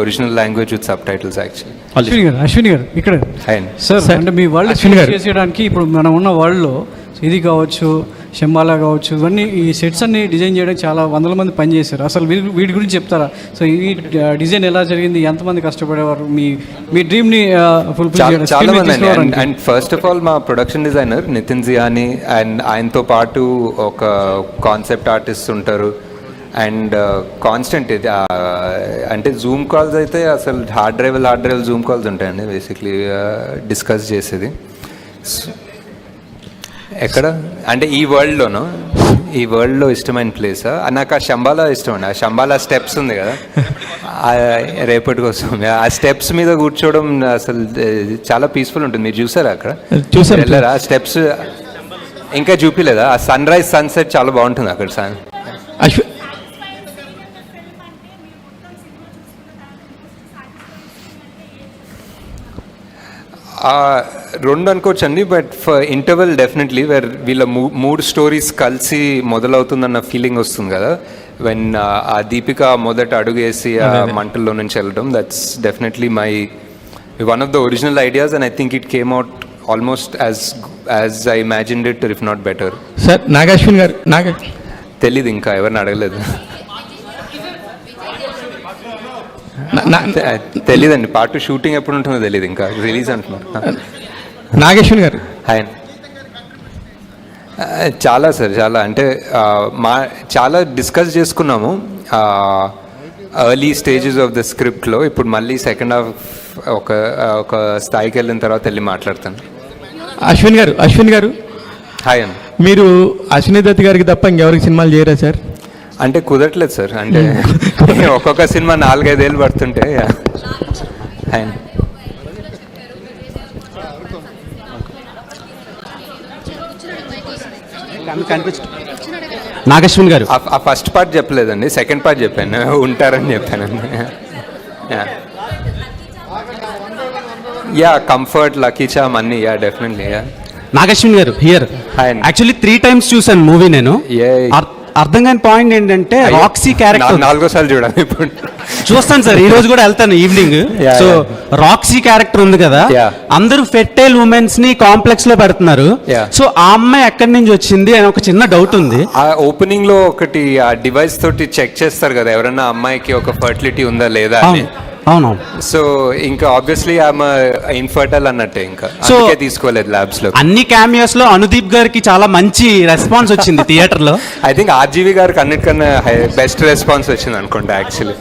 Original language with sub titles actually. Ashwini గారు ఇక్కడ sir, అంటే మీ వరల్డ్ చేసేయడానికి ఇప్పుడు మనం ఉన్న వరల్డ్లో ఇది కావచ్చు, శంబాలా కావచ్చు, ఇవన్నీ ఈ సెట్స్ అన్ని డిజైన్ చేయడానికి చాలా వందల మంది పనిచేశారు. అసలు వీటి గురించి చెప్తారా? సో ఈ డిజైన్ ఎలా జరిగింది, ఎంతమంది కష్టపడేవారు మీ డ్రీమ్ని ఫుల్ఫిల్ చేయడం? చాలా మంది అండ్ ఫస్ట్ ఆఫ్ ఆల్ మా production designer Nitin Jiani and ఆయనతో పాటు ఒక కాన్సెప్ట్ ఆర్టిస్ట్ ఉంటారు. అండ్ కాన్స్టెంట్ ఇది అంటే జూమ్ కాల్స్ అయితే అసలు హార్డ్ డ్రైవ్ జూమ్ కాల్స్ ఉంటాయండి బేసిక్లీ డిస్కస్ చేసేది. ఎక్కడ అంటే ఈ వరల్డ్లో ఇష్టమైన ప్లేస్ నాకు ఆ శంబాలా ఇష్టం అండి. ఆ శంబాలా స్టెప్స్ ఉంది కదా, రేపటి కోసం ఆ స్టెప్స్ మీద కూర్చోవడం అసలు చాలా పీస్ఫుల్ ఉంటుంది. మీరు చూసారా అక్కడ? వెళ్ళారా? ఆ స్టెప్స్ ఇంకా చూపిలేదా? ఆ సన్ రైజ్ సన్సెట్ చాలా బాగుంటుంది అక్కడ. రెండు అనుకోవచ్చు అండి, but for interval definitely where వీళ్ళ మూడు స్టోరీస్ కలిసి మొదలవుతుందన్న ఫీలింగ్ వస్తుంది కదా వెన్ ఆ దీపిక మొదట అడుగేసి ఆ మంటల్లో నుంచి వెళ్ళడం. That's definitely one of the original ideas and I think it came out almost as I imagined it, if not better. Sir Nag Ashwin గారు తెలీదు, ఇంకా ఎవరిని అడగలేదు. తెలీదండి, పార్ట్ 2 షూటింగ్ ఎప్పుడు ఉంటుందో తెలియదు, ఇంకా రిలీజ్ అంటున్నారు. నాగేశ్వర్ గారు హాయ్. చాలా సార్, చాలా అంటే చాలా డిస్కస్ చేసుకున్నాము ఎర్లీ స్టేజెస్ ఆఫ్ ద స్క్రిప్ట్లో. ఇప్పుడు మళ్ళీ సెకండ్ హాఫ్ ఒక స్థాయికి వెళ్ళిన తర్వాత వెళ్ళి మాట్లాడతాను. అశ్విన్ గారు హాయ్ అండి. మీరు అశ్విని దత్ గారికి తప్ప ఇంకెవరికి సినిమాలు చేయరా సార్? అంటే కుదరట్లేదు సార్, అంటే ఒక్కొక్క సినిమా 4-5 ఏళ్ళు పడుతుంటే. నాగశ్విన్ గారు ఆ ఫస్ట్ పార్ట్ చెప్పలేదండి, సెకండ్ పార్ట్ చెప్పాను, ఉంటారని చెప్పానండి. యా కంఫర్ట్, లక్కీ చామ్ అన్ని, యా డెఫినెట్లీ. యా నాగశ్విన్ గారు హియర్. యాక్చువల్లీ 3 times చూసాను మూవీ నేను. అర్థం కాని పాయింట్ ఏంటంటే రాక్సీ క్యారెక్టర్ 4వ సార్లు చూడాలి ఇప్పుడు. చూస్తాను సార్, ఈ రోజు కూడా వెళ్తాను ఈవినింగ్. సో రాక్సీ క్యారెక్టర్ ఉంది కదా, అందరూ ఫెర్టైల్ ఉమెన్స్ ని కాంప్లెక్స్ లో పెడుతున్నారు. సో ఆ అమ్మాయి ఎక్కడి నుంచి వచ్చింది అని ఒక చిన్న డౌట్ ఉంది. ఆ ఓపెనింగ్ లో ఒకటి ఆ డివైస్ తోటి చెక్ చేస్తారు కదా ఎవరన్నా అమ్మాయికి ఒక ఫర్టిలిటీ ఉందా లేదా అని. అవును. సో ఇంకా ఆబ్వియస్లీ ఆమె ఇన్ఫర్టైల్ అన్నట్టే, ఇంకా అందుకే తీసుకోలేదు ల్యాబ్స్ లో. అన్ని క్యామియోస్ లో అనుదీప్ గారికి చాలా మంచి రెస్పాన్స్ వచ్చింది థియేటర్ లో. ఐ థింక్ ఆర్జీవి గారికి అన్నిటికన్నా బెస్ట్ రెస్పాన్స్ వచ్చింది అనుకుంటా యాక్చువల్లీ.